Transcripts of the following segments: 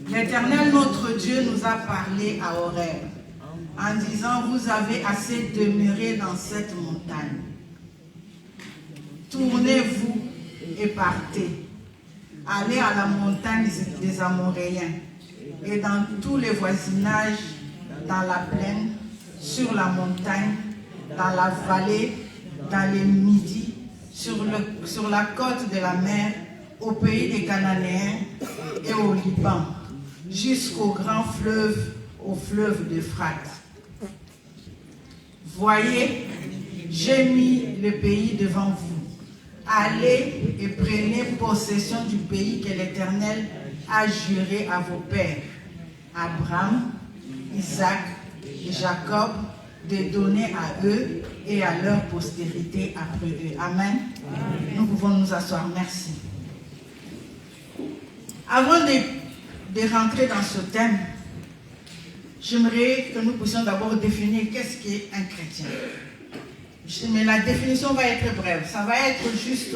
L'Éternel notre Dieu nous a parlé à Horeb en disant, vous avez assez demeuré dans cette montagne. Tournez-vous et partez. Allez à la montagne des Amoréens et dans tous les voisinages, dans la plaine, sur la montagne, dans la vallée, dans les midis, sur la côte de la mer, au pays des Cananéens et au Liban, jusqu'au grand fleuve, au fleuve d'Euphrate. Voyez, j'ai mis le pays devant vous. Allez et prenez possession du pays que l'Éternel a juré à vos pères, Abraham, Isaac et Jacob, de donner à eux et à leur postérité après eux. Amen. Nous pouvons nous asseoir. Merci. Avant de rentrer dans ce thème, j'aimerais que nous puissions d'abord définir qu'est-ce qu'est un chrétien. Mais la définition va être brève. Ça va être juste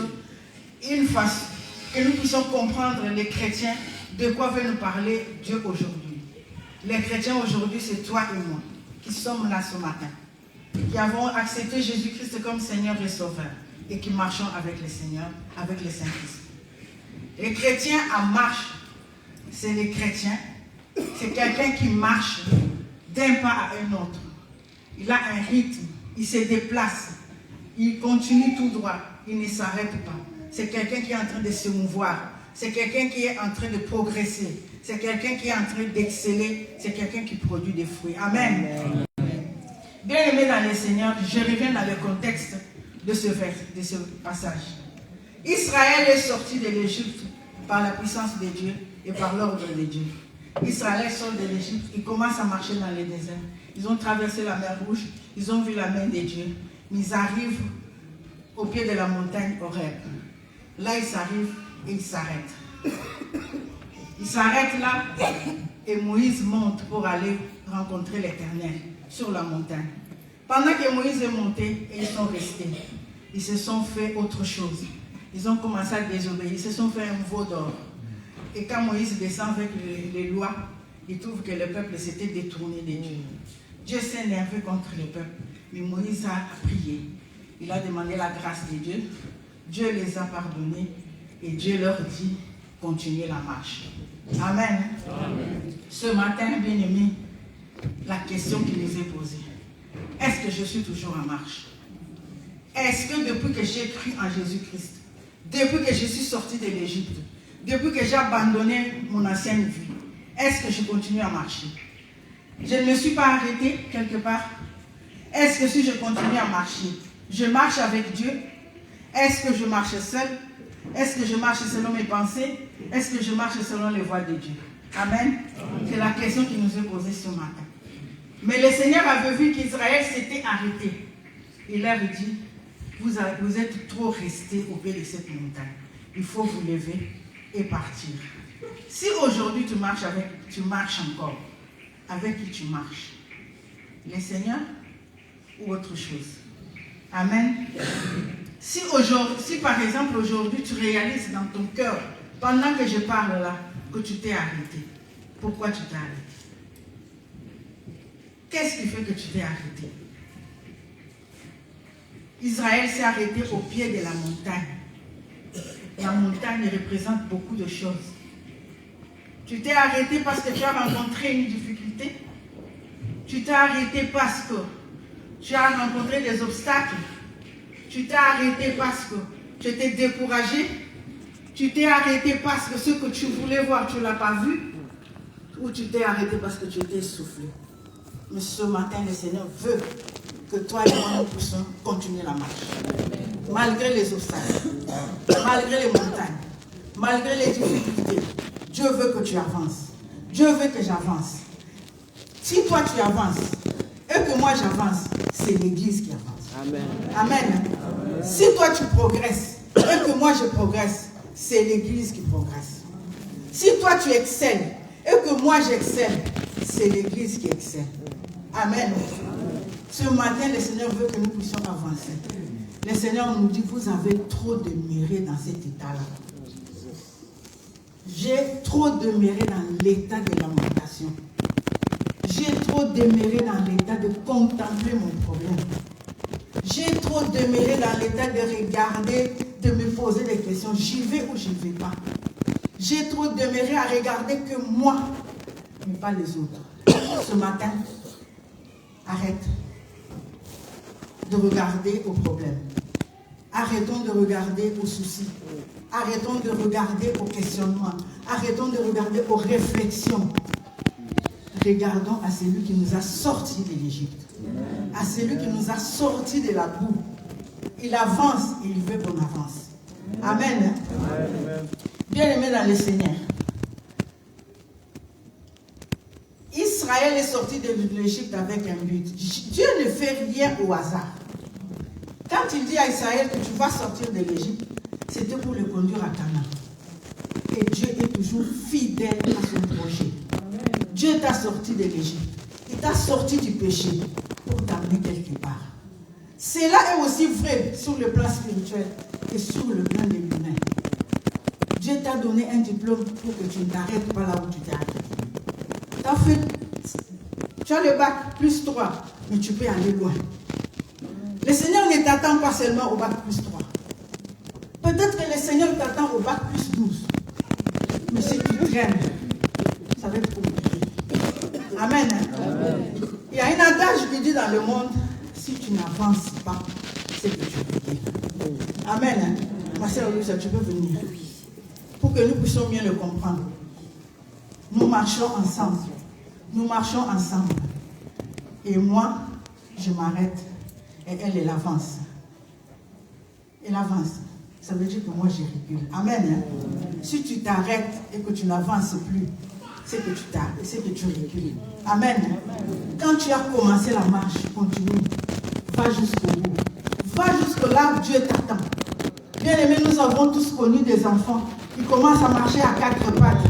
une façon que nous puissions comprendre les chrétiens de quoi veut nous parler Dieu aujourd'hui. Les chrétiens aujourd'hui, c'est toi et moi qui sommes là ce matin, qui avons accepté Jésus-Christ comme Seigneur et Sauveur et qui marchons avec le Seigneur, avec le Saint-Christ. Les chrétiens en marche, c'est les chrétiens, c'est quelqu'un qui marche d'un pas à un autre. Il a un rythme, il se déplace, il continue tout droit, il ne s'arrête pas. C'est quelqu'un qui est en train de se mouvoir, c'est quelqu'un qui est en train de progresser, c'est quelqu'un qui est en train d'exceller, c'est quelqu'un qui produit des fruits. Amen. Bien aimé dans le Seigneur, je reviens dans le contexte de ce passage. Israël est sorti de l'Égypte par la puissance de Dieu et par l'ordre de Dieu. Israël sort de l'Égypte, ils commencent à marcher dans le désert. Ils ont traversé la mer Rouge, ils ont vu la main de Dieu. Ils arrivent au pied de la montagne Horeb. Là, ils arrivent et ils s'arrêtent. Ils s'arrêtent là et Moïse monte pour aller rencontrer l'Éternel sur la montagne. Pendant que Moïse est monté, ils sont restés. Ils se sont fait autre chose. Ils ont commencé à désobéir. Ils se sont fait un veau d'or. Et quand Moïse descend avec les lois, il trouve que le peuple s'était détourné de Dieu. Dieu s'est énervé contre le peuple. Mais Moïse a prié. Il a demandé la grâce de Dieu. Dieu les a pardonnés. Et Dieu leur dit, continuez la marche. Amen. Amen. Ce matin, bien-aimés, la question qui nous est posée. Est-ce que je suis toujours en marche? Est-ce que depuis que j'ai cru en Jésus-Christ, depuis que je suis sorti de l'Égypte, depuis que j'ai abandonné mon ancienne vie, est-ce que je continue à marcher? Je ne me suis pas arrêté quelque part. Est-ce que si je continue à marcher, je marche avec Dieu? Est-ce que je marche seul? Est-ce que je marche selon mes pensées? Est-ce que je marche selon les voies de Dieu? Amen. C'est la question qui nous est posée ce matin. Mais le Seigneur avait vu qu'Israël s'était arrêté. Il leur dit, vous êtes trop restés au pied de cette montagne. Il faut vous lever et partir. Si aujourd'hui tu marches encore, avec qui tu marches? Le Seigneur ou autre chose? Amen. Si par exemple aujourd'hui tu réalises dans ton cœur, pendant que je parle là, que tu t'es arrêté, pourquoi tu t'es arrêté? Qu'est-ce qui fait que tu t'es arrêté? Israël s'est arrêté au pied de la montagne. La montagne représente beaucoup de choses. Tu t'es arrêté parce que tu as rencontré une difficulté. Tu t'es arrêté parce que tu as rencontré des obstacles. Tu t'es arrêté parce que tu étais découragé. Tu t'es arrêté parce que ce que tu voulais voir, tu ne l'as pas vu. Ou tu t'es arrêté parce que tu étais essoufflé. Mais ce matin, le Seigneur veut que toi et moi, nous puissions continuer la marche. Malgré les obstacles, malgré les montagnes, malgré les difficultés, Dieu veut que tu avances. Dieu veut que j'avance. Si toi tu avances et que moi j'avance, c'est l'Église qui avance. Amen. Amen. Amen. Si toi tu progresses et que moi je progresse, c'est l'Église qui progresse. Si toi tu excelles et que moi j'excelle, c'est l'Église qui excelle. Amen. Ce matin, le Seigneur veut que nous puissions avancer. Le Seigneur nous dit, vous avez trop demeuré dans cet état-là. J'ai trop demeuré dans l'état de lamentation. J'ai trop demeuré dans l'état de contempler mon problème. J'ai trop demeuré dans l'état de regarder, de me poser des questions. J'y vais ou je ne vais pas. J'ai trop demeuré à regarder que moi, mais pas les autres. Ce matin, arrête de regarder aux problèmes. Arrêtons de regarder aux soucis. Arrêtons de regarder aux questionnements. Arrêtons de regarder aux réflexions. Regardons à celui qui nous a sortis de l'Égypte. À celui qui nous a sortis de la boue. Il avance et il veut qu'on avance. Amen. Bien-aimés dans le Seigneur. Israël est sorti de l'Égypte avec un but. Dieu ne fait rien au hasard. Quand il dit à Israël que tu vas sortir de l'Égypte, c'était pour le conduire à Canaan. Et Dieu est toujours fidèle à son projet. Dieu t'a sorti de l'Égypte. Il t'a sorti du péché pour t'amener quelque part. Cela est aussi vrai sur le plan spirituel que sur le plan de l'humain. Dieu t'a donné un diplôme pour que tu ne t'arrêtes pas là où tu t'es arrêté. Tu as le bac plus 3, mais tu peux aller loin. Le Seigneur ne t'attend pas seulement au bac plus 3. Peut-être que le Seigneur t'attend au bac plus 12. Mais si tu traînes, ça va être compliqué. Amen. Amen. Il y a un adage qui dit dans le monde, si tu n'avances pas, c'est que tu es piqué. Amen. Ma sœur Louisa, tu peux venir. Pour que nous puissions bien le comprendre. Nous marchons ensemble. Nous marchons ensemble. Et moi, je m'arrête. Et elle avance. Elle avance. Ça veut dire que moi, je recule. Amen. Si tu t'arrêtes et que tu n'avances plus, c'est que tu t'arrêtes, c'est que tu recules. Amen. Quand tu as commencé la marche, continue. Va jusqu'au bout. Va jusqu'au là où Dieu t'attend. Bien aimé, nous avons tous connu des enfants qui commencent à marcher à 4 pattes.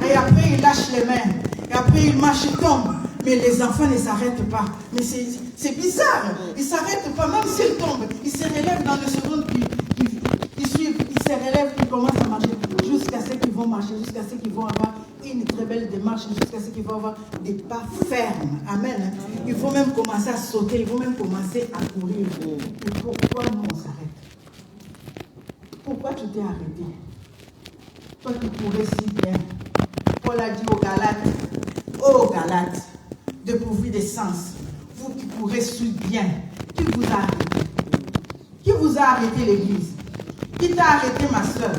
Et après, ils lâchent les mains. Et après, ils marchent, ils tombent. Mais les enfants ne s'arrêtent pas. Mais c'est bizarre. Ils ne s'arrêtent pas. Même s'ils tombent, ils se relèvent dans le second qui suivent. Ils se relèvent, ils commencent à marcher jusqu'à ce qu'ils vont marcher, jusqu'à ce qu'ils vont avoir une très belle démarche, jusqu'à ce qu'ils vont avoir des pas fermes. Amen. Il faut même commencer à sauter. Il faut même commencer à courir. Et pourquoi nous, on s'arrête? Pourquoi tu t'es arrêté? Toi qui courais si bien. Paul a dit aux Galates, ô Galates, dépourvus de sens, vous qui courez si bien, qui vous a arrêté? Qui vous a arrêté l'église? Qui t'a arrêté ma soeur?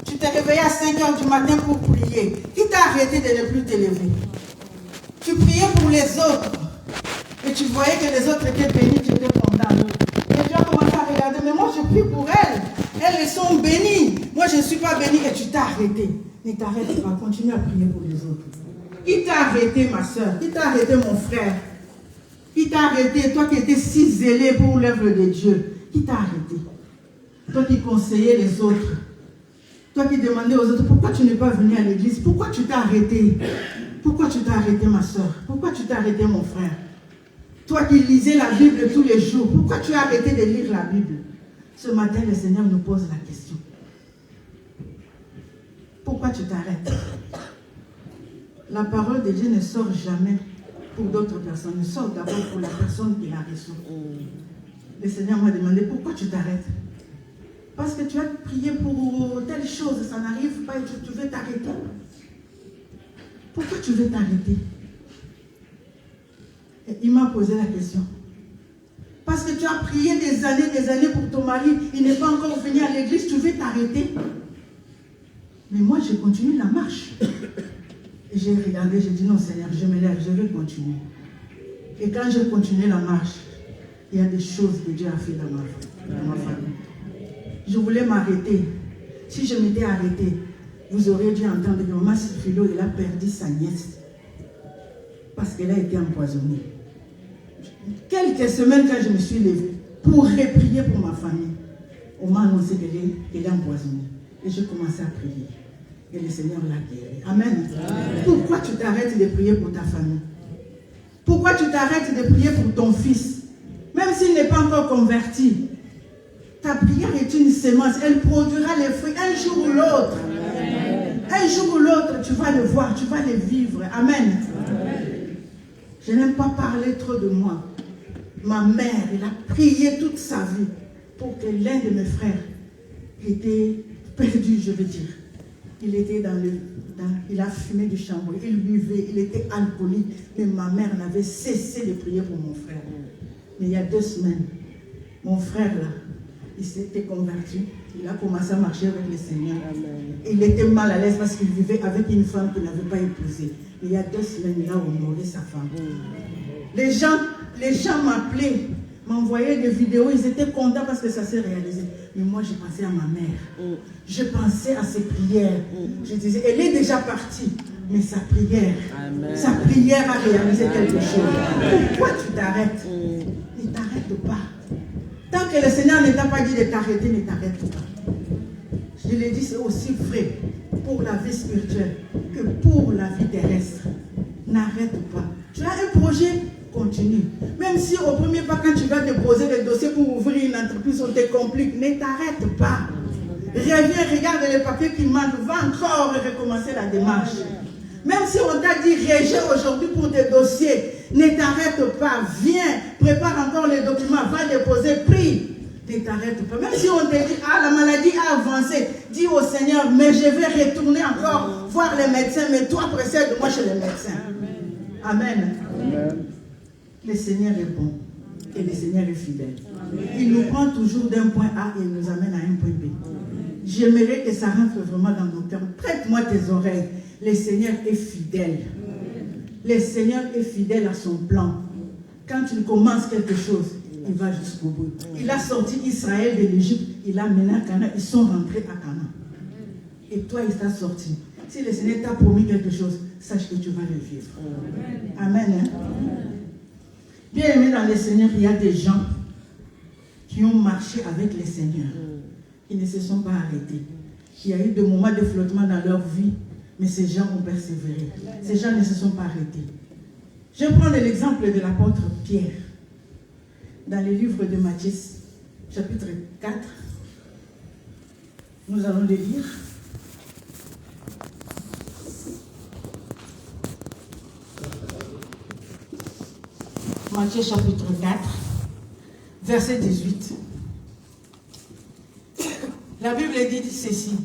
Tu t'es réveillé à 5 h du matin pour prier. Qui t'a arrêté de ne plus te lever? Tu priais pour les autres. Et tu voyais que les autres étaient bénis, tu étais content. Et tu as commencé à regarder, mais moi je prie pour elles. Elles sont bénies. Moi je ne suis pas bénie et tu t'as arrêté. Ne t'arrête pas, continue à prier pour les autres. Qui t'a arrêté ma soeur? Qui t'a arrêté mon frère? Qui t'a arrêté, toi qui étais si zélé pour l'œuvre de Dieu? Qui t'a arrêté? Toi qui conseillais les autres. Toi qui demandais aux autres, pourquoi tu n'es pas venu à l'église? Pourquoi tu t'es arrêté? Pourquoi tu t'es arrêté ma soeur? Pourquoi tu t'es arrêté mon frère? Toi qui lisais la Bible tous les jours, pourquoi tu as arrêté de lire la Bible? Ce matin, le Seigneur nous pose la question. Pourquoi tu t'arrêtes? La parole de Dieu ne sort jamais pour d'autres personnes. Elle sort d'abord pour la personne qui la reçoit. Le Seigneur m'a demandé, pourquoi tu t'arrêtes? Parce que tu as prié pour telle chose, ça n'arrive pas et tu veux t'arrêter. Pourquoi tu veux t'arrêter? Et il m'a posé la question. Parce que tu as prié des années pour ton mari, il n'est pas encore venu à l'église, tu veux t'arrêter? Mais moi, je continue la marche. Et j'ai regardé, j'ai dit non Seigneur, je me lève, je vais continuer. Et quand j'ai continué la marche, il y a des choses que Dieu a fait dans ma famille. Je voulais m'arrêter. Si je m'étais arrêtée, vous auriez dû entendre que maman Philo, il a perdu sa nièce. Parce qu'elle a été empoisonnée. Quelques semaines quand je me suis levée, pour prier pour ma famille, on m'a annoncé qu'elle est empoisonnée. Et je commençais à prier. Et le Seigneur l'a guéri. Amen. Amen. Pourquoi tu t'arrêtes de prier pour ta famille? Pourquoi tu t'arrêtes de prier pour ton fils? Même s'il n'est pas encore converti. Ta prière est une sémence. Elle produira les fruits un jour ou l'autre. Un jour ou l'autre, tu vas le voir, tu vas le vivre. Amen. Je n'aime pas parler trop de moi. Ma mère, elle a prié toute sa vie pour que l'un de mes frères était perdu, je veux dire. Il était il a fumé du chambon, il buvait, il était alcoolique. Mais ma mère n'avait cessé de prier pour mon frère. Mais il y a 2 semaines, mon frère là, il s'était converti. Il a commencé à marcher avec le Seigneur. Il était mal à l'aise parce qu'il vivait avec une femme qu'il n'avait pas épousée. Mais il y a 2 semaines, il a honoré sa femme. Les gens m'appelaient, m'envoyaient des vidéos, ils étaient contents parce que ça s'est réalisé. Mais moi, je pensais à ma mère. Je pensais à ses prières. Je disais, elle est déjà partie, mais sa prière a réalisé quelque chose. Pourquoi tu t'arrêtes? Ne t'arrête pas. Tant que le Seigneur ne t'a pas dit de t'arrêter, ne t'arrête pas. Je l'ai dit, c'est aussi vrai pour la vie spirituelle que pour la vie terrestre. N'arrête pas. Tu as un projet, continue. Même si au premier pas, quand tu vas déposer le dossier pour ouvrir une entreprise, on te complique, ne t'arrête pas. Reviens, regarde les papiers qui manquent, va encore recommencer la démarche. Même si on t'a dit rejet aujourd'hui pour des dossiers, ne t'arrête pas, viens, prépare encore les documents, va déposer, prie. Ne t'arrête pas. Même si on te dit, la maladie a avancé, dis au Seigneur, mais je vais retourner encore voir les médecins, mais toi précède-moi chez les médecins. Amen. Amen. Le Seigneur est bon et le Seigneur est fidèle. Il nous prend toujours d'un point A et il nous amène à un point B. J'aimerais que ça rentre vraiment dans nos cœurs. Prête-moi tes oreilles. Le Seigneur est fidèle. Le Seigneur est fidèle à son plan. Quand il commence quelque chose, il va jusqu'au bout. Il a sorti Israël de l'Égypte, il a mené à Canaan, ils sont rentrés à Canaan. Et toi, il t'a sorti. Si le Seigneur t'a promis quelque chose, sache que tu vas le vivre. Amen. Hein? Bien aimé dans le Seigneur, il y a des gens qui ont marché avec le Seigneur, qui ne se sont pas arrêtés. Il y a eu des moments de flottement dans leur vie, mais ces gens ont persévéré. Ces gens ne se sont pas arrêtés. Je vais prendre l'exemple de l'apôtre Pierre. Dans le livre de Matthieu, chapitre 4, nous allons le lire. Matthieu chapitre 4, verset 18. La Bible dit ceci.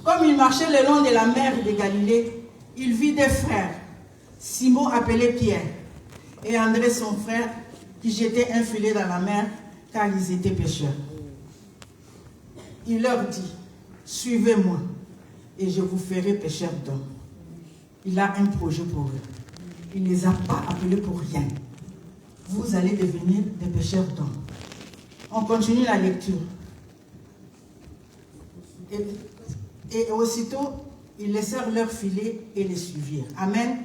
Comme il marchait le long de la mer de Galilée, il vit des frères, Simon appelé Pierre, et André son frère, qui jetaient un filet dans la mer, car ils étaient pêcheurs. Il leur dit, suivez-moi, et je vous ferai pêcheurs d'hommes. Il a un projet pour eux. Il ne les a pas appelés pour rien. Vous allez devenir des pêcheurs d'hommes. On continue la lecture. Et aussitôt, ils laissèrent leur filet et les suivirent. Amen.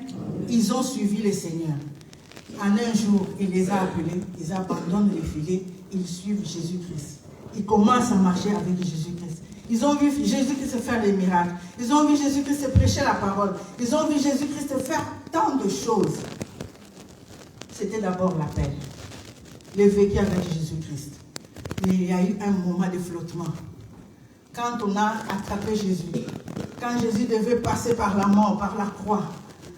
Ils ont suivi le Seigneur. En un jour, il les a appelés, ils abandonnent les filets, ils suivent Jésus-Christ. Ils commencent à marcher avec Jésus-Christ. Ils ont vu Jésus-Christ faire des miracles. Ils ont vu Jésus-Christ prêcher la parole. Ils ont vu Jésus-Christ faire tant de choses. C'était d'abord l'appel. Le vécu avec Jésus-Christ. Mais il y a eu un moment de flottement. Quand on a attrapé Jésus, quand Jésus devait passer par la mort, par la croix,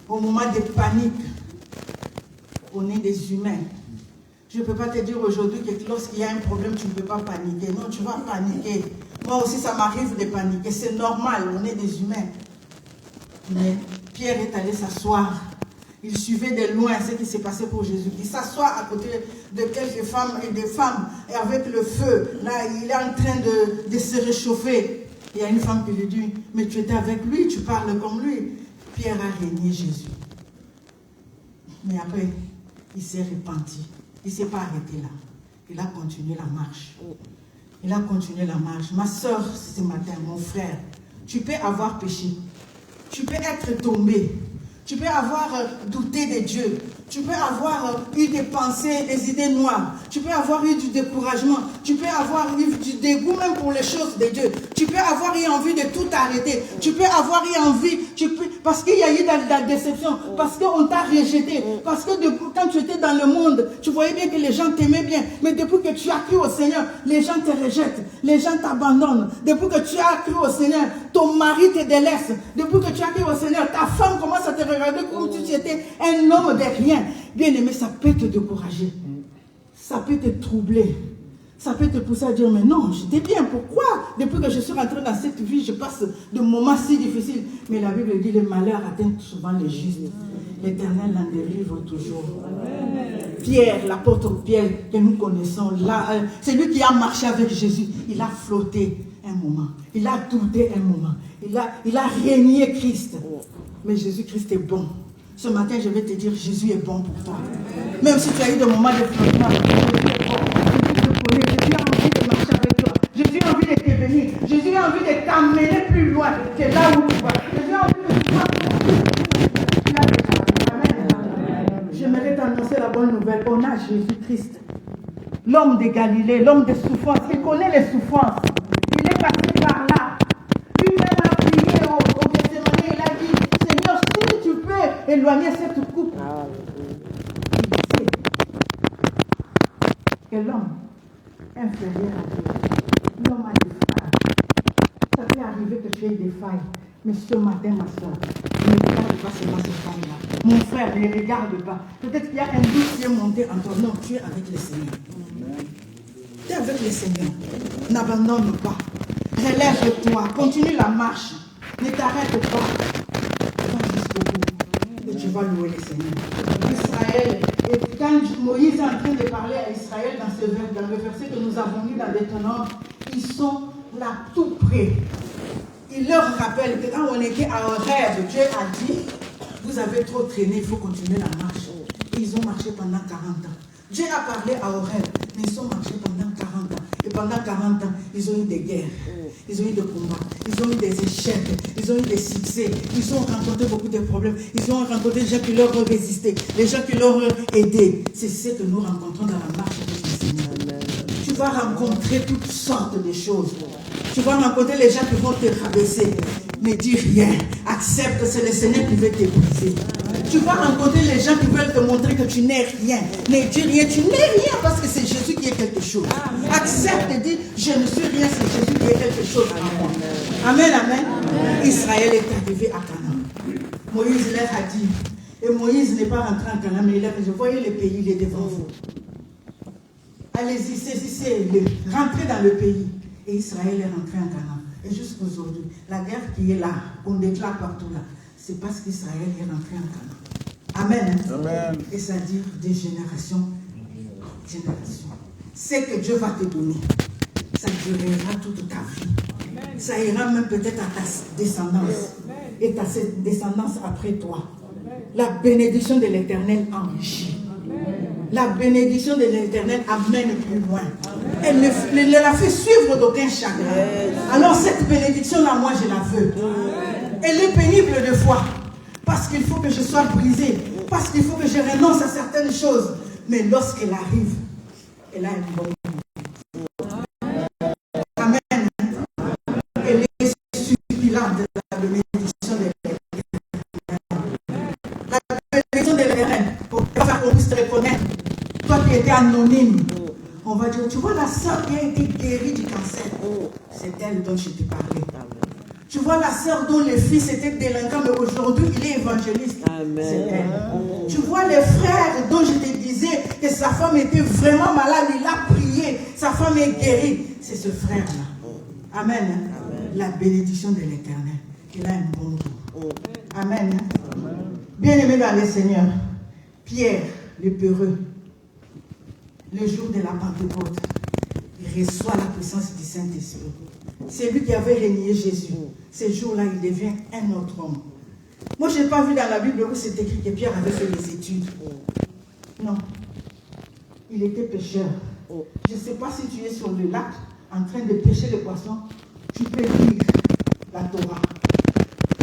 au moment de panique, on est des humains. Je ne peux pas te dire aujourd'hui que lorsqu'il y a un problème, tu ne peux pas paniquer. Non, tu vas paniquer. Moi aussi, ça m'arrive de paniquer. C'est normal, on est des humains. Mais Pierre est allé s'asseoir. Il suivait de loin ce qui s'est passé pour Jésus. Il s'assoit à côté de quelques femmes et des femmes, et avec le feu. Là, il est en train de se réchauffer. Il y a une femme qui lui dit, mais tu étais avec lui, tu parles comme lui. Pierre a régné Jésus. Mais après, il s'est repenti. Il ne s'est pas arrêté là. Il a continué la marche. Il a continué la marche. Ma soeur, ce matin, mon frère, tu peux avoir péché. Tu peux être tombé. Tu peux avoir douté de Dieu. Tu peux avoir eu des pensées, des idées noires. Tu peux avoir eu du découragement. Tu peux avoir eu du dégoût même pour les choses de Dieu. Tu peux avoir eu envie de tout arrêter. Tu peux avoir eu envie, parce qu'il y a eu de la déception, parce qu'on t'a rejeté, parce que quand tu étais dans le monde, tu voyais bien que les gens t'aimaient bien. Mais depuis que tu as cru au Seigneur, les gens te rejettent. les gens t'abandonnent. Depuis que tu as cru au Seigneur, ton mari te délaisse. Depuis que tu as cru au Seigneur, ta femme commence à te regarder comme si tu étais un homme de rien. Bien aimé, ça peut te décourager. Ça peut te troubler. Ça peut te pousser à dire, mais non, j'étais bien. Pourquoi? Depuis que je suis rentré dans cette vie, je passe de moments si difficiles. Mais la Bible dit, le malheur atteint souvent les justes. L'Éternel en délivre toujours. Pierre, l'apôtre Pierre que nous connaissons, là, c'est lui qui a marché avec Jésus. Il a flotté un moment. Il a douté un moment. Il a régné Christ. Mais Jésus-Christ est bon. Ce matin, je vais te dire, Jésus est bon pour toi. Même si tu as eu des moments de flottement, Jésus est bon. Jésus a envie de marcher avec toi. Jésus a envie de te bénir. Jésus a envie de t'amener plus loin que là où tu vas. Jésus a envie de te Amen. J'aimerais t'annoncer la bonne nouvelle. On a Jésus-Christ, l'homme de Galilée, l'homme de souffrance. Il connaît les souffrances. Il est passé par là. Lui-même a prié au Gethsémani. Il a dit, Seigneur, si tu peux éloigner cette coupe. Il sait que l'homme inférieur à Dieu, l'homme a des failles. Ça peut arriver que tu aies des failles. Mais ce matin, ma soeur, ne regarde pas seulement ces failles-là. Mon frère, ne regarde pas. Peut-être qu'il y a un doute qui est monté en toi. Non, tu es avec le Seigneur. Tu es avec le Seigneur. N'abandonne pas. Relève-toi. Continue la marche. Ne t'arrête pas. Va jusqu'au bout. Et tu vas louer le Seigneur. Israël, et quand Moïse est en train de parler à Israël dans le verset que nous avons lu dans Deutéronome, ils sont là tout près. Il leur rappelle que quand on était à Horeb, Dieu a dit, vous avez trop traîné, il faut continuer la marche. Et ils ont marché pendant 40 ans. Dieu a parlé à Horeb, mais ils ont marché pendant 40 ans. Et pendant 40 ans, ils ont eu des guerres, ils ont eu des combats, ils ont eu des échecs, ils ont eu des succès, ils ont rencontré beaucoup de problèmes, ils ont rencontré des gens qui leur ont résisté, les gens qui leur ont aidé. C'est ce que nous rencontrons dans la marche de le Seigneur. Tu vas rencontrer toutes sortes de choses. Tu vas rencontrer les gens qui vont te rabaisser. Ne dis rien. Accepte que c'est le Seigneur qui veut te briser. Tu vas rencontrer les gens qui veulent te montrer que tu n'es rien. Ne dis rien. Tu n'es rien parce que c'est Jésus qui est quelque chose. Accepte et dis, je ne suis rien, c'est Jésus qui est quelque chose en moi. Amen, amen. Israël est arrivé à Canaan. Moïse leur a dit, et Moïse n'est pas rentré en Canaan, mais il a dit, je voyais le pays, il est devant vous. Allez-y, saisissez-le, rentrez dans le pays. Et Israël est rentré en Canaan. Et jusqu'aujourd'hui, la guerre qui est là, qu'on déclare partout là, c'est parce qu'Israël est rentré en Canaan. Amen. Amen. Et ça dit de génération en génération. C'est que Dieu va te donner. Ça durera toute ta vie. Amen. Ça ira même peut-être à ta descendance. Amen. Et ta descendance après toi. Amen. La bénédiction de l'Éternel enrichit. La bénédiction de l'Éternel amène plus loin. Elle ne la fait suivre d'aucun chagrin. Alors cette bénédiction-là, moi je la veux. Elle est pénible de fois. Parce qu'il faut que je sois brisé. Parce qu'il faut que je renonce à certaines choses. Mais lorsqu'elle arrive, elle a un bon goût. Amen. Elle est suffisante de la bénédiction de l'Éternel. La bénédiction de l'Éternel, pour qu'on puisse te reconnaître. Toi qui étais anonyme, on va dire, tu vois la sœur qui a été guérie du cancer, c'est elle dont je t'ai parlé. Tu vois la sœur dont le fils était délinquant, mais aujourd'hui il est évangéliste. C'est elle. Tu vois les frères dont je te disais que sa femme était vraiment malade, il a prié, sa femme est guérie. C'est ce frère-là. Amen. La bénédiction de l'Éternel. Il a un bon goût. Amen. Bien-aimé dans le Seigneur, Pierre, le peureux, le jour de la Pentecôte, il reçoit la puissance du Saint-Esprit. C'est lui qui avait régné Jésus. Ce jour-là, il devient un autre homme. Moi, je n'ai pas vu dans la Bible où c'est écrit que Pierre avait fait des études. Non. Il était pêcheur. Je ne sais pas si tu es sur le lac en train de pêcher les poissons. Tu peux lire la Torah.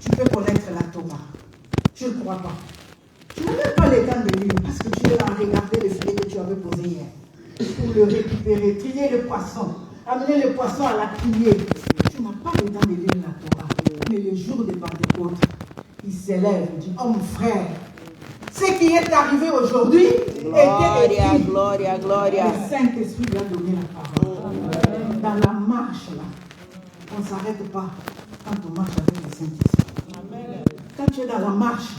Tu peux connaître la Torah. Je ne crois pas. Tu n'as même pas le temps de lire parce que tu es là à regarder le filet que tu avais posé hier. Pour le récupérer, trier le poisson, amener le poisson à la crier. Tu n'as pas le temps de lire la Torah. Mais le jour de Pentecôte, il s'élève, il dit, oh mon frère, ce qui est arrivé aujourd'hui était écrit. Gloria. Le Saint-Esprit lui a donné la parole. dans la marche, là, on ne s'arrête pas quand on marche avec le Saint-Esprit. Quand tu es dans la marche,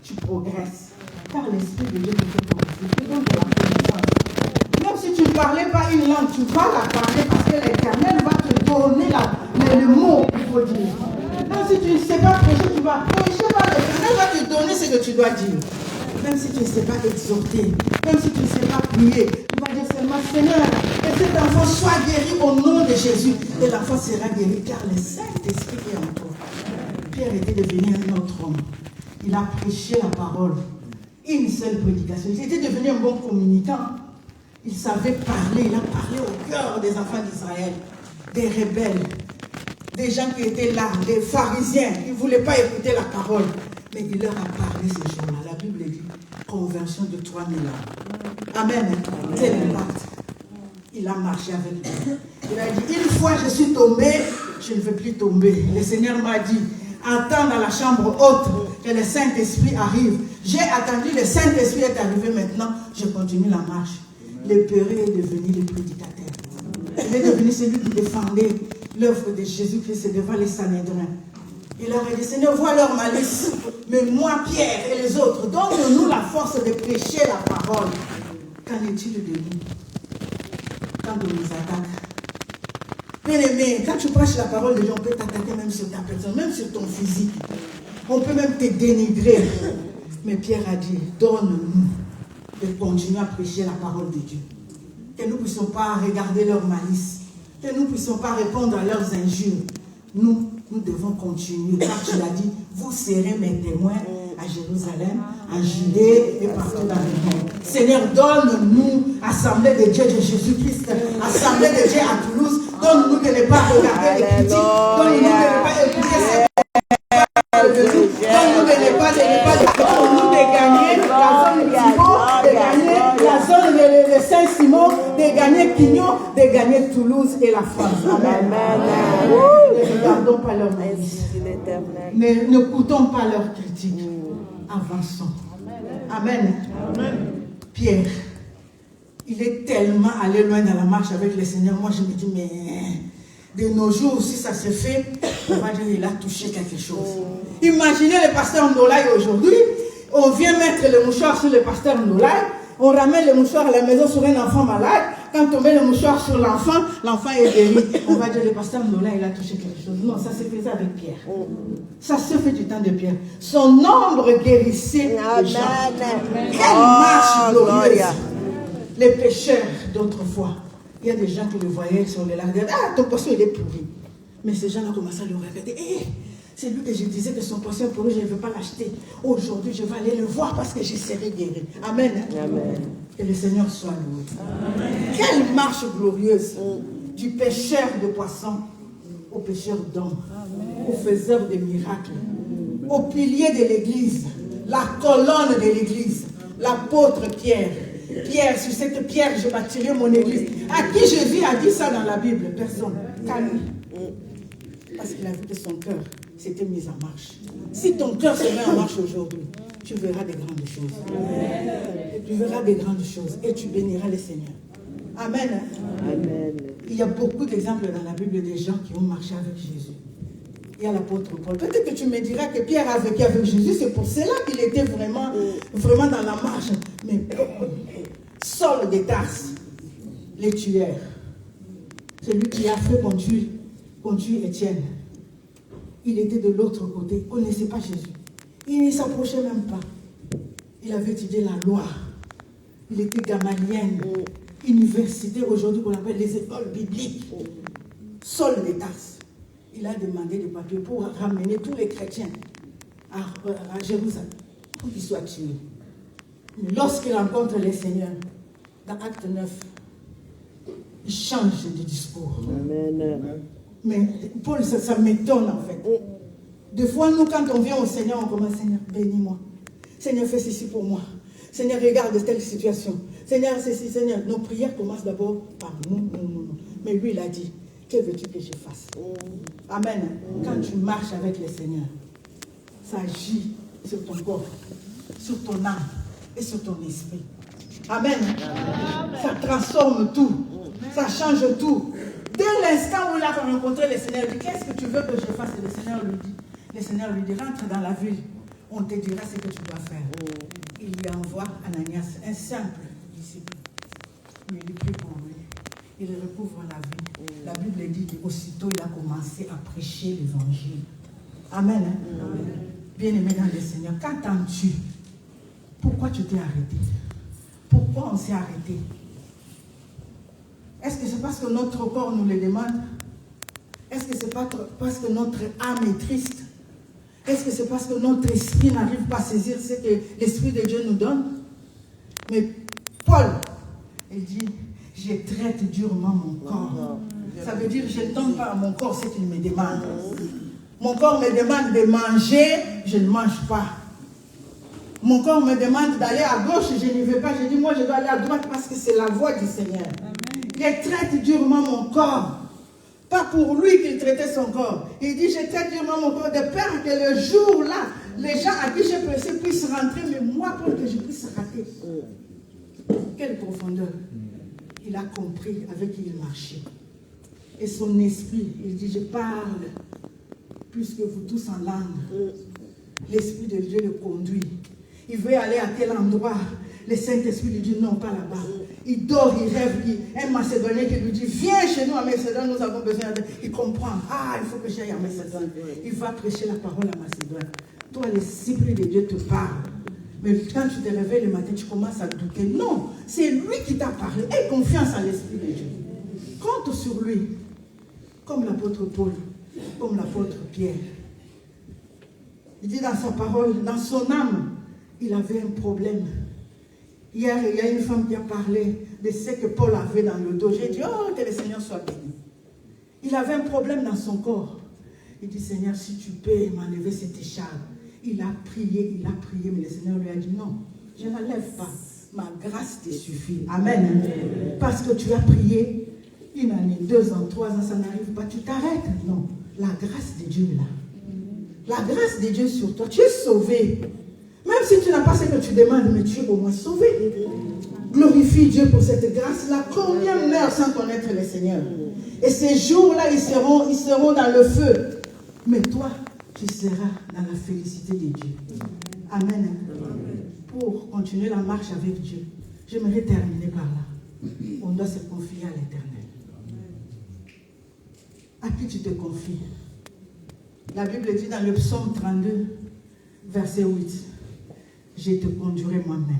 tu progresses. Car l'Esprit de Dieu te fait progresser. Tu donnes de la connaissance. Même si tu ne parlais pas une langue, tu vas la parler parce que l'Éternel va te donner le mot qu'il faut dire. Même si tu ne sais pas prêcher, tu vas prêcher par l'Éternel va te donner ce que tu dois dire. Même si tu ne sais pas exhorter, même si tu ne sais pas prier, tu vas dire seulement Seigneur, que cet enfant soit guéri au nom de Jésus. Et l'enfant sera guéri car le Saint-Esprit est en toi. Pierre était devenu un autre homme. Il a prêché la parole. Une seule prédication. Il était devenu un bon communicant. Il savait parler. Il a parlé au cœur des enfants d'Israël, des rebelles, des gens qui étaient là, des pharisiens. Ils ne voulaient pas écouter la parole. Mais il leur a parlé ce jour-là. La Bible dit conversion de 3000 âmes. Amen. C'est l'impact. Il a marché avec lui. Il a dit, une fois je suis tombé, je ne veux plus tomber. Le Seigneur m'a dit, attends dans la chambre haute que le Saint-Esprit arrive. J'ai attendu, le Saint-Esprit est arrivé maintenant, je continue la marche. Le Père est devenu le prédicateur. Il est devenu celui qui défendait l'œuvre de Jésus-Christ devant les Sanhédrins. Il leur a dit, Seigneur, vois leur malice. Mais moi, Pierre et les autres, donne-nous la force de prêcher la parole. Qu'en est-il de nous quand on nous attaque? Bien aimé, quand tu prêches la parole de Dieu, on peut t'attaquer même sur ta personne, même sur ton physique. On peut même te dénigrer. Mais Pierre a dit, donne-nous de continuer à prêcher la parole de Dieu. Que nous ne puissions pas regarder leur malice. Que nous ne puissions pas répondre à leurs injures. Nous devons continuer. Car tu l'as dit, vous serez mes témoins à Jérusalem, en Judée et partout dans le monde. Seigneur, donne-nous, Assemblée de Dieu de Jésus-Christ, Assemblée de Dieu à Toulouse, donne-nous de ne pas regarder les critiques, donne-nous de ne pas écouter ces paroles de nous, donne-nous de ne pas donne-nous de gagner la zone de Thibaut, de gagner la zone de Saint-Simon, de gagner Quignon, de gagner Toulouse et la France. Amen. Ne regardons pas leur malice. N'écoutons pas leurs critiques. Avançons. Amen. Pierre, il est tellement allé loin dans la marche avec le Seigneur. Moi, je me dis, mais de nos jours, si ça se fait, on va dire qu'il a touché quelque chose. Imaginez le pasteur Ndolaï aujourd'hui. On vient mettre le mouchoir sur le pasteur Ndolaï. On ramène le mouchoir à la maison sur un enfant malade. Quand on met le mouchoir sur l'enfant, l'enfant est guéri. On va dire, le pasteur Ndolaï, il a touché quelque chose. Non, ça se faisait avec Pierre. Ça se fait du temps de Pierre. Son ombre guérissait les gens. Quelle marche glorieuse. Les pécheurs d'autrefois. Il y a des gens qui le voyaient sur les lacs. Ah, ton poisson, il est pourri. Mais ces gens-là commençaient à le regarder. C'est lui que je disais que son poisson pourri, je ne veux pas l'acheter. Aujourd'hui, je vais aller le voir parce que je serai guéri. Amen. Amen. Que le Seigneur soit loué. Amen. Quelle marche glorieuse du pêcheur de poissons au pêcheur d'hommes, au faiseur de miracles, au pilier de l'église, la colonne de l'église, l'apôtre Pierre. Pierre, sur cette pierre, je bâtirai mon église. À qui Jésus a dit ça dans la Bible? Personne. Qu'à lui. Parce qu'il a vu que son cœur s'était mis en marche. Si ton cœur se met en marche aujourd'hui, tu verras des grandes choses. Tu verras des grandes choses et tu béniras le Seigneur. Amen. Amen. Il y a beaucoup d'exemples dans la Bible des gens qui ont marché avec Jésus. Il y a l'apôtre Paul. Peut-être que tu me diras que Pierre a vécu avec Jésus, c'est pour cela qu'il était vraiment dans la marche. Mais Saul de Tarse, les tueurs, celui qui a fait conduire Étienne, il était de l'autre côté, il ne connaissait pas Jésus. Il ne s'approchait même pas. Il avait étudié la loi. Il était gamalien, université aujourd'hui qu'on appelle les écoles bibliques. Saul de Tarse, il a demandé des papiers pour ramener tous les chrétiens à Jérusalem pour qu'ils soient tués. Mais lorsqu'il rencontre le Seigneur, dans Acte 9, il change de discours. Amen. Mais Paul, ça m'étonne en fait. Des fois, nous, quand on vient au Seigneur, on commence, Seigneur, bénis-moi. Seigneur, fais ceci pour moi. Seigneur, regarde telle situation. Seigneur, ceci, Seigneur. Nos prières commencent d'abord par nous. Mais lui, il a dit, que veux-tu que je fasse? Amen. Quand tu marches avec le Seigneur, ça agit sur ton corps, sur ton âme et sur ton esprit. Amen. Ça transforme tout. Ça change tout. Dès dès l'instant où il a rencontré le Seigneur, il dit, qu'est-ce que tu veux que je fasse? Et le Seigneur lui dit, rentre dans la ville, on te dira ce que tu dois faire. Il lui envoie Ananias, un simple disciple. Il lui prie pour lui. Il recouvre la vie. La Bible dit qu'aussitôt il a commencé à prêcher l'évangile. Amen. Hein? Amen. Bien-aimé dans le Seigneur, qu'attends-tu? Pourquoi tu t'es arrêté? Pourquoi on s'est arrêté? Est-ce que c'est parce que notre corps nous le demande? Est-ce que c'est parce que notre âme est triste? Est-ce que c'est parce que notre esprit n'arrive pas à saisir ce que l'Esprit de Dieu nous donne? Mais Paul, il dit, je traite durement mon corps. Ça veut dire, je ne donne pas à mon corps ce qu'il me demande. Mon corps me demande de manger, je ne mange pas. Mon corps me demande d'aller à gauche, je n'y vais pas. Je dis, moi, je dois aller à droite parce que c'est la voie du Seigneur. Je traite durement mon corps. Pas pour lui qu'il traitait son corps. Il dit, je traite durement mon corps de peur que le jour-là, les gens à qui j'ai pressé puissent rentrer, mais moi, pour que je puisse rater. Quelle profondeur. Il a compris avec qui il marchait. Et son esprit, il dit, je parle plus que vous tous en langue. L'Esprit de Dieu le conduit. Il veut aller à tel endroit. Le Saint-Esprit lui dit non, pas là-bas. Il dort, il rêve. Un Macédonien qui lui dit, viens chez nous à Macédoine, nous avons besoin de... Il comprend. Ah, il faut que j'aille à Macédoine. Il va prêcher la parole à Macédoine. Toi, l'Esprit de Dieu te parle. Mais quand tu te réveilles le matin, tu commences à douter. Non, c'est lui qui t'a parlé. Aie confiance en l'Esprit de Dieu. Compte sur lui. Comme l'apôtre Paul, comme l'apôtre Pierre. Il dit dans sa parole, dans son âme, il avait un problème. Hier, il y a une femme qui a parlé de ce que Paul avait dans le dos. J'ai dit, oh, que le Seigneur soit béni. Il avait un problème dans son corps. Il dit, Seigneur, si tu peux m'enlever cette écharpe. Il a prié, mais le Seigneur lui a dit, non, je ne la lève pas. Ma grâce te suffit. Amen. Parce que tu as prié 1 année, 2 ans, 3 ans, ça n'arrive pas. Tu t'arrêtes. Non, la grâce de Dieu est là. La grâce de Dieu sur toi. Tu es sauvé. Même si tu n'as pas ce que tu demandes, mais tu es au moins sauvé. Glorifie Dieu pour cette grâce-là. Combien meurent sans connaître le Seigneur? Et ces jours-là, ils seront dans le feu. Mais toi, tu seras dans la félicité de Dieu. Amen. Pour continuer la marche avec Dieu, j'aimerais terminer par là. On doit se confier à l'Éternel. À qui tu te confies? La Bible dit dans le psaume 32, verset 8, je te conduirai moi-même.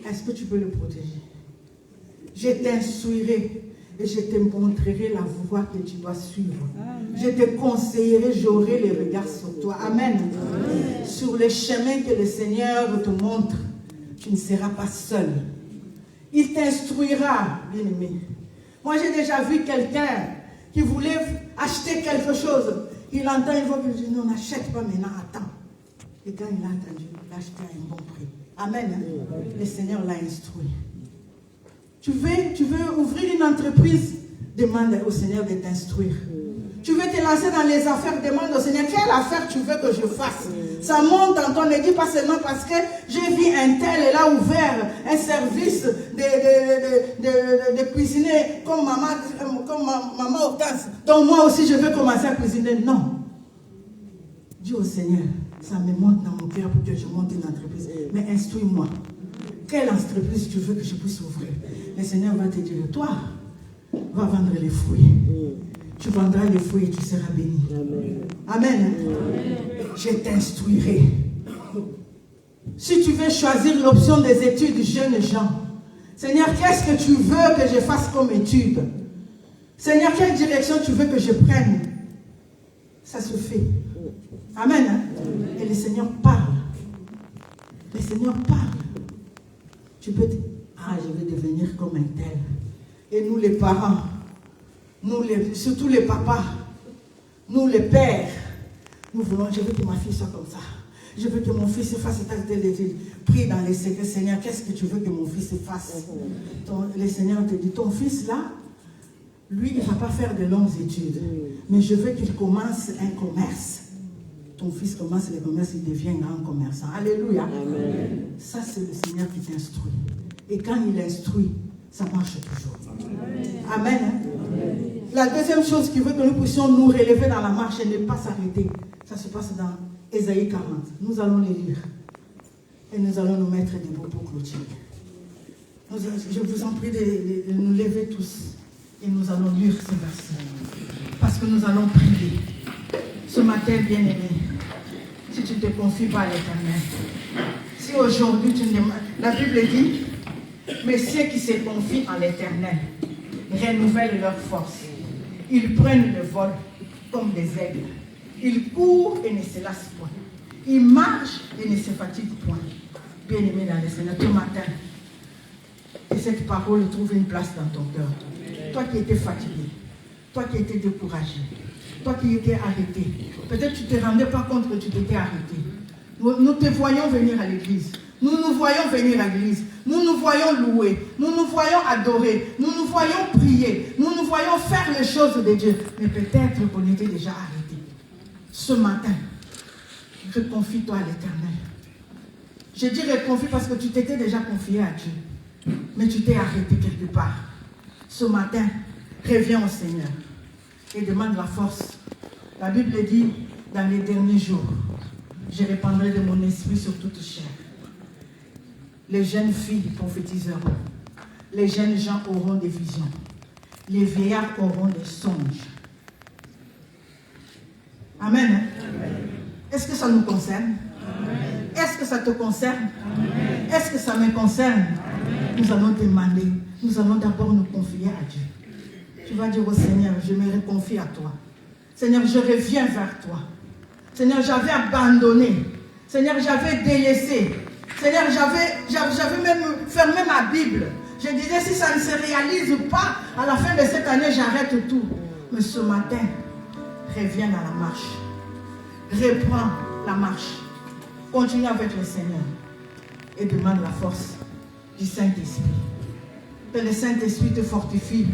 Est-ce que tu peux le protéger? Je t'instruirai et je te montrerai la voie que tu dois suivre. Amen. Je te conseillerai, j'aurai les regards sur toi. Amen. Amen. Sur les chemins que le Seigneur te montre, tu ne seras pas seul. Il t'instruira, bien-aimé. Moi, j'ai déjà vu quelqu'un qui voulait acheter quelque chose. Il entend une voix qui dit, non, n'achète pas maintenant, attends. Et quand il a entendu, il a acheté à un bon prix. Amen. Hein? Le Seigneur l'a instruit. Tu veux ouvrir une entreprise, demande au Seigneur de t'instruire. Tu veux te lancer dans les affaires, demande au Seigneur, quelle affaire tu veux que je fasse? Ça monte en toi, ne dis pas seulement parce que j'ai vu un tel, elle a ouvert un service de cuisiner comme maman Hortense. Donc moi aussi je veux commencer à cuisiner. Non. Dis au Seigneur, ça me monte dans mon cœur pour que je monte une entreprise. Mais instruis-moi. Quelle entreprise tu veux que je puisse ouvrir? Le Seigneur va te dire, toi, va vendre les fruits. Tu vendras les fruits et tu seras béni. Amen. Amen. Amen. Je t'instruirai. Si tu veux choisir l'option des études, jeunes gens, Seigneur, qu'est-ce que tu veux que je fasse comme étude? Seigneur, quelle direction tu veux que je prenne? Ça se fait. Amen. Hein? Et le Seigneur parle. Le Seigneur parle. Tu peux dire, ah, je vais devenir comme un tel. Et nous les parents, surtout les papas, nous les pères, nous voulons, je veux que ma fille soit comme ça. Je veux que mon fils fasse telle étude. Prie dans les secrets, Seigneur, qu'est-ce que tu veux que mon fils fasse? Le Seigneur te dit, ton fils là, lui, il ne va pas faire de longues études. Mais je veux qu'il commence un commerce. Ton fils commence le commerce, il devient un grand commerçant. Alléluia. Amen. Ça, c'est le Seigneur qui t'instruit. Et quand il instruit, ça marche toujours. Amen. Amen. La deuxième chose qui veut que nous puissions nous relever dans la marche et ne pas s'arrêter, ça se passe dans Ésaïe 40. Nous allons les lire. Et nous allons nous mettre debout pour clôturer. Je vous en prie de nous lever tous. Et nous allons lire ces versets. Parce que nous allons prier. Ce matin, bien-aimé, si tu ne te confies pas à l'Éternel, si aujourd'hui tu ne demandes... La Bible dit, mais ceux qui se confient en l'Éternel renouvellent leur force. Ils prennent le vol comme des aigles. Ils courent et ne se lassent point. Ils marchent et ne se fatiguent point. Bien-aimé dans le Seigneur, ce matin, que cette parole trouve une place dans ton cœur. Toi qui étais fatigué, toi qui étais découragé, toi qui étais arrêté. Peut-être tu ne te rendais pas compte que tu t'étais arrêté. Nous te voyons venir à l'église. Nous nous voyons venir à l'église. Nous nous voyons louer. Nous nous voyons adorer. Nous nous voyons prier. Nous nous voyons faire les choses de Dieu. Mais peut-être qu'on était déjà arrêté. Ce matin, reconfie-toi à l'Éternel. Je dis reconfie parce que tu t'étais déjà confié à Dieu. Mais tu t'es arrêté quelque part. Ce matin, reviens au Seigneur et demande la force. La Bible dit, dans les derniers jours, je répandrai de mon esprit sur toute chair. Les jeunes filles prophétiseront. Les jeunes gens auront des visions. Les vieillards auront des songes. Amen. Amen. Est-ce que ça nous concerne? Amen. Est-ce que ça te concerne? Amen. Est-ce que ça me concerne? Amen. Nous allons demander, nous allons d'abord nous confier à Dieu. Tu vas dire au Seigneur, je me reconfie à toi. Seigneur, je reviens vers toi. Seigneur, j'avais abandonné. Seigneur, j'avais délaissé. Seigneur, j'avais même fermé ma Bible. Je disais, si ça ne se réalise pas, à la fin de cette année, j'arrête tout. Mais ce matin, reviens à la marche. Reprends la marche. Continue avec le Seigneur. Et demande la force du Saint-Esprit. Que le Saint-Esprit te fortifie.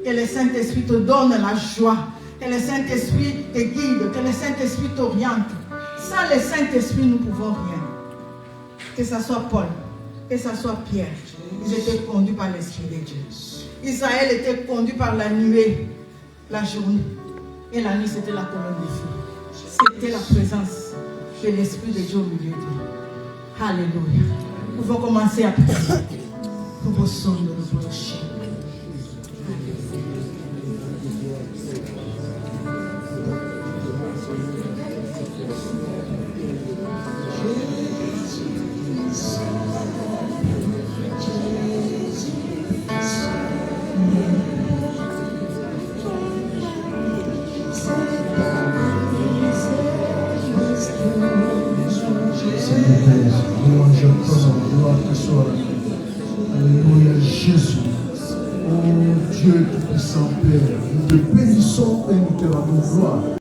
Que le Saint-Esprit te donne la joie. Que le Saint-Esprit te guide. Que le Saint-Esprit t'oriente. Sans le Saint-Esprit, nous ne pouvons rien. Que ce soit Paul, que ce soit Pierre, ils étaient conduits par l'Esprit de Dieu. Israël était conduit par la nuée, la journée. Et la nuit, c'était la colonne de feu. C'était la présence de l'Esprit de Dieu au milieu d'eux. Alléluia. Nous pouvons commencer à prier. Nous pouvons nous approcher. Gloire te soit. Alléluia, Jésus. Oh Dieu tout-puissant Père, nous te bénissons et nous te rendons gloire.